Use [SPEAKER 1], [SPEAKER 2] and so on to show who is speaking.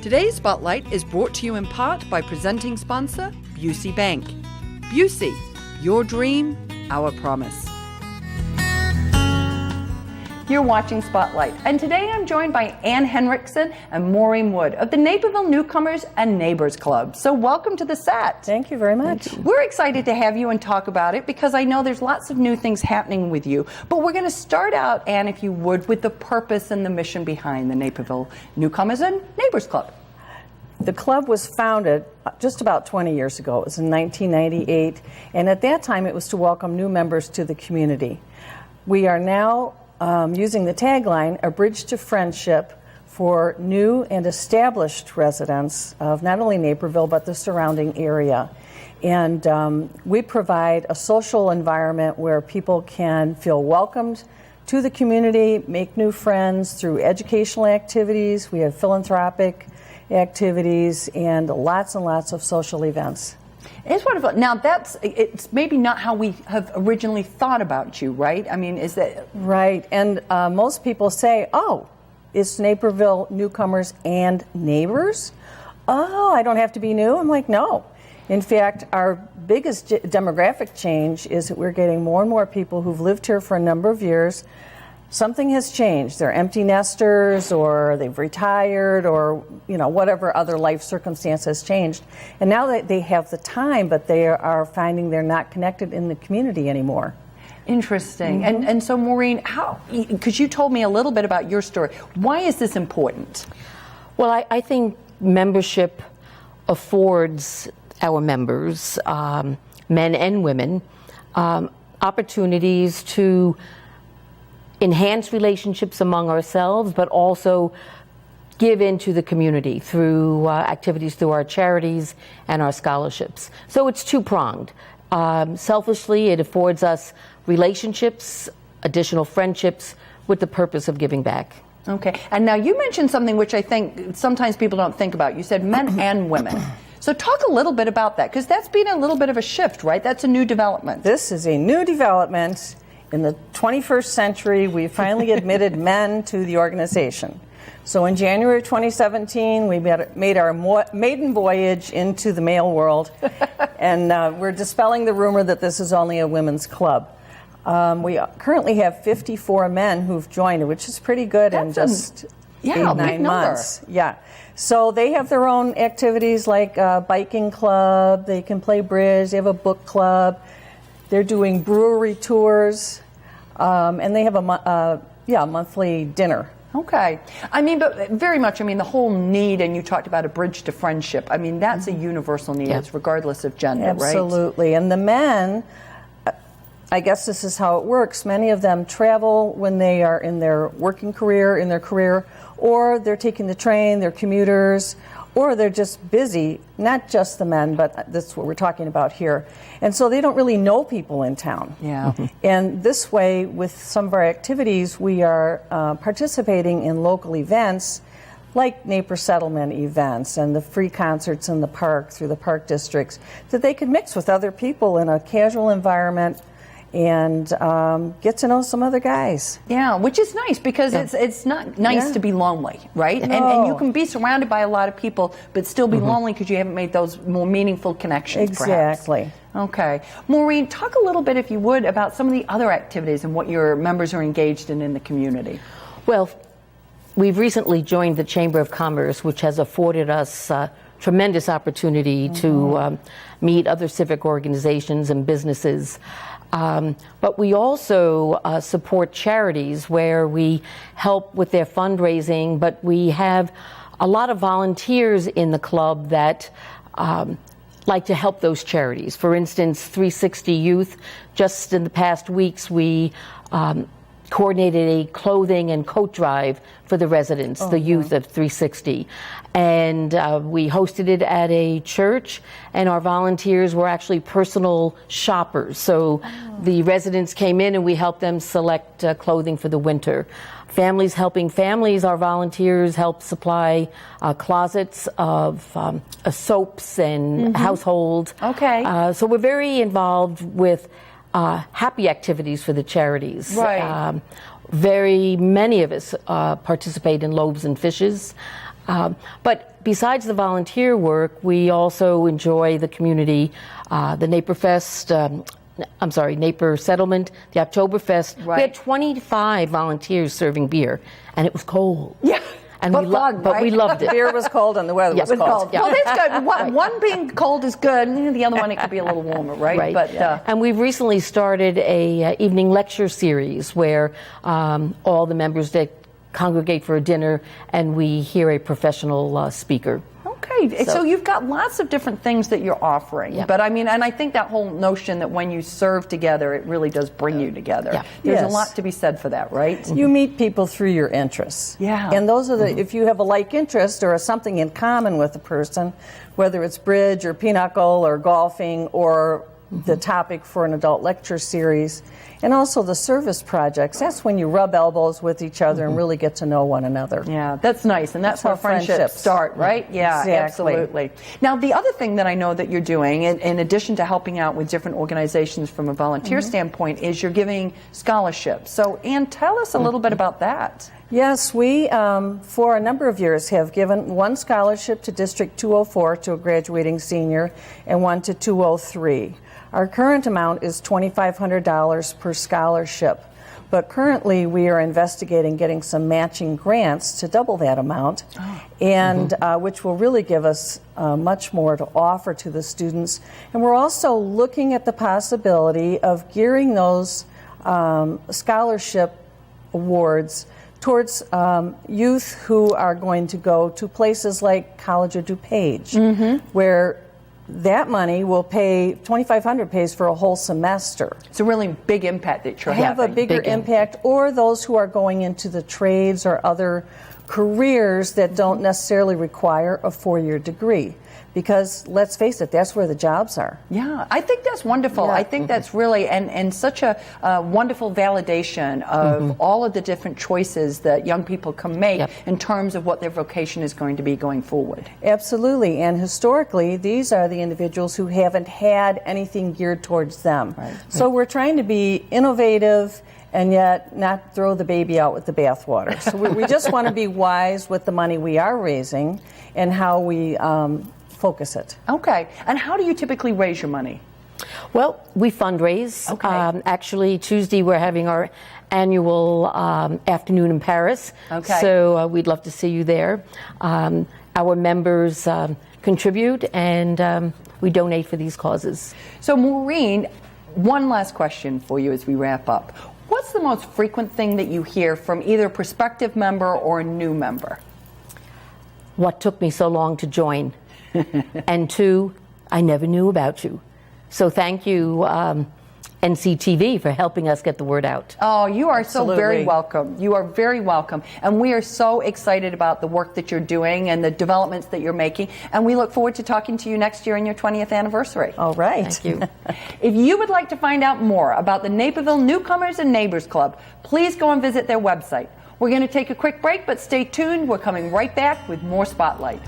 [SPEAKER 1] Today's Spotlight is brought to you in part by presenting sponsor, Busey Bank. Busey, your dream, our promise. You're watching Spotlight, and today I'm joined by Ann Henriksen and Maureen Wood of the Naperville Newcomers and Neighbors Club. So welcome to the set.
[SPEAKER 2] Thank you very much.
[SPEAKER 1] We're excited to have you and talk about it because I know there's lots of new things happening with you. But we're going to start out, Ann, if you would, with the purpose and the mission behind the Naperville Newcomers and Neighbors Club.
[SPEAKER 2] The club was founded just about 20 years ago. It was in 1998, and at that time it was to welcome new members to the community. We are now using the tagline, A Bridge to Friendship, for new and established residents of not only Naperville but the surrounding area. And we provide a social environment where people can feel welcomed to the community, make new friends through educational activities. We have philanthropic activities and lots of social events.
[SPEAKER 1] It's wonderful. Now, it's maybe not how we have originally thought about you, right? I mean, is that...
[SPEAKER 2] Right, and most people say, oh, it's Naperville Newcomers and Neighbors? Oh, I don't have to be new? I'm like, no. In fact, our biggest demographic change is that we're getting more and more people who've lived here for a number of years. Something has changed. They're empty nesters, or they've retired, or whatever other life circumstance has changed. And now that they have the time, but they are finding they're not connected in the community anymore.
[SPEAKER 1] Interesting. Mm-hmm. And so, Maureen, because you told me a little bit about your story, why is this important?
[SPEAKER 3] Well, I think membership affords our members, men and women, opportunities to enhance relationships among ourselves, but also give into the community through activities through our charities and our scholarships. So it's two-pronged. Selfishly, it affords us relationships, additional friendships, with the purpose of giving back.
[SPEAKER 1] Okay. And now you mentioned something which I think sometimes people don't think about. You said men and women. So talk a little bit about that, because that's been a little bit of a shift, right? That's a new development.
[SPEAKER 2] This is a new development. In the 21st century, we finally admitted men to the organization. So in January 2017, we made our maiden voyage into the male world, and we're dispelling the rumor that this is only a women's club. We currently have 54 men who've joined, which is pretty good in just 8-9 months. Yeah. So they have their own activities like a biking club, they can play bridge, they have a book club, they're doing brewery tours. And they have a monthly dinner.
[SPEAKER 1] Okay. I mean, but very much, the whole need, and you talked about a bridge to friendship. I mean, that's a universal need, it's regardless of gender, right?
[SPEAKER 2] Absolutely. And the men, I guess this is how it works. Many of them travel when they are in their working career, or they're taking the train, they're commuters, or they're just busy, not just the men, but that's what we're talking about here. And so they don't really know people in town.
[SPEAKER 1] Yeah.
[SPEAKER 2] And this way, with some of our activities, we are participating in local events like Naper Settlement events and the free concerts in the park through the park districts, that they could mix with other people in a casual environment and get to know some other guys.
[SPEAKER 1] Yeah, which is nice, because it's not nice to be lonely, right?
[SPEAKER 2] No.
[SPEAKER 1] And you can be surrounded by a lot of people, but still be lonely because you haven't made those more meaningful connections,
[SPEAKER 2] Exactly.
[SPEAKER 1] Perhaps. Okay. Maureen, talk a little bit, if you would, about some of the other activities and what your members are engaged in the community.
[SPEAKER 3] Well, we've recently joined the Chamber of Commerce, which has afforded us tremendous opportunity to meet other civic organizations and businesses. But we also support charities where we help with their fundraising, but we have a lot of volunteers in the club that like to help those charities. For instance, 360 Youth, just in the past weeks, we coordinated a clothing and coat drive for the residents, the youth of 360. And we hosted it at a church, and our volunteers were actually personal shoppers. So the residents came in and we helped them select clothing for the winter. Families helping families, our volunteers help supply closets of soaps and household.
[SPEAKER 1] Okay.
[SPEAKER 3] So we're very involved with happy activities for the charities.
[SPEAKER 1] Right.
[SPEAKER 3] Very many of us participate in Loaves and Fishes. But besides the volunteer work, we also enjoy the community, the Naper Settlement, the Oktoberfest.
[SPEAKER 1] Right.
[SPEAKER 3] We had 25 volunteers serving beer, and it was cold.
[SPEAKER 1] Yeah.
[SPEAKER 3] And
[SPEAKER 1] But
[SPEAKER 3] we,
[SPEAKER 1] fun,
[SPEAKER 3] but we
[SPEAKER 1] right?
[SPEAKER 3] loved it.
[SPEAKER 2] Beer was cold and the weather
[SPEAKER 3] Yes.
[SPEAKER 2] was
[SPEAKER 3] Was
[SPEAKER 2] cold.
[SPEAKER 3] cold. Yeah.
[SPEAKER 1] Well, that's good. One being cold is good, and the other one it could be a little warmer, right?
[SPEAKER 3] Right.
[SPEAKER 1] But
[SPEAKER 3] And we've recently started a evening lecture series where all the members that congregate for a dinner and we hear a professional speaker.
[SPEAKER 1] okay, so you've got lots of different things that you're offering.
[SPEAKER 3] Yeah.
[SPEAKER 1] But I mean, and I think that whole notion that when you serve together, it really does bring you together.
[SPEAKER 3] Yeah.
[SPEAKER 1] There's a
[SPEAKER 2] Yes.
[SPEAKER 1] lot to be said for that, right?
[SPEAKER 2] You meet people through your interests.
[SPEAKER 1] Yeah.
[SPEAKER 2] And those are the, if you have a like interest or something in common with a person, whether it's bridge or pinochle or golfing or the topic for an adult lecture series, and also the service projects, that's when you rub elbows with each other and really get to know one another.
[SPEAKER 1] Yeah, that's nice, and that's
[SPEAKER 2] That's
[SPEAKER 1] how
[SPEAKER 2] how
[SPEAKER 1] friendships
[SPEAKER 2] friendships
[SPEAKER 1] start, right? Yeah,
[SPEAKER 2] Exactly.
[SPEAKER 1] absolutely. Now, the other thing that I know that you're doing, in addition to helping out with different organizations from a volunteer standpoint, is you're giving scholarships. So, Ann, tell us a little bit about that.
[SPEAKER 2] Yes, we, for a number of years, have given one scholarship to District 204 to a graduating senior and one to 203. Our current amount is $2,500 per scholarship, but currently we are investigating getting some matching grants to double that amount, and which will really give us much more to offer to the students. And we're also looking at the possibility of gearing those scholarship awards towards youth who are going to go to places like College of DuPage, where that money will pay, $2,500 pays for a whole semester.
[SPEAKER 1] It's a really big impact that you're
[SPEAKER 2] Have a
[SPEAKER 1] having.
[SPEAKER 2] bigger
[SPEAKER 3] Big
[SPEAKER 2] impact, or those who are going into the trades or other careers that don't necessarily require a four-year degree. Because let's face it, that's where the jobs are.
[SPEAKER 1] Yeah, I think that's wonderful.
[SPEAKER 2] Yeah.
[SPEAKER 1] I think that's really, and such a wonderful validation of all of the different choices that young people can make
[SPEAKER 3] Yep.
[SPEAKER 1] in terms of what their vocation is going to be going forward.
[SPEAKER 2] Absolutely, and historically, these are the individuals who haven't had anything geared towards them.
[SPEAKER 1] Right.
[SPEAKER 2] So we're trying to be innovative and yet not throw the baby out with the bathwater. So we just want to be wise with the money we are raising and how we focus it.
[SPEAKER 1] Okay, and how do you typically raise your money?
[SPEAKER 3] Well, we fundraise.
[SPEAKER 1] Okay.
[SPEAKER 3] Actually, Tuesday we're having our annual afternoon in Paris.
[SPEAKER 1] Okay.
[SPEAKER 3] So we'd love to see you there. Our members contribute and we donate for these causes.
[SPEAKER 1] So, Maureen, one last question for you as we wrap up. What's the most frequent thing that you hear from either a prospective member or a new member?
[SPEAKER 3] What took me so long to join? And two, I never knew about you. So thank you, NCTV, for helping us get the word out.
[SPEAKER 1] Oh, you are so very
[SPEAKER 2] Absolutely.
[SPEAKER 1] welcome. You are very welcome. And we are so excited about the work that you're doing and the developments that you're making. And we look forward to talking to you next year on your 20th anniversary.
[SPEAKER 2] All right.
[SPEAKER 3] Thank you.
[SPEAKER 1] If you would like to find out more about the Naperville Newcomers and Neighbors Club, please go and visit their website. We're going to take a quick break, but stay tuned. We're coming right back with more Spotlight.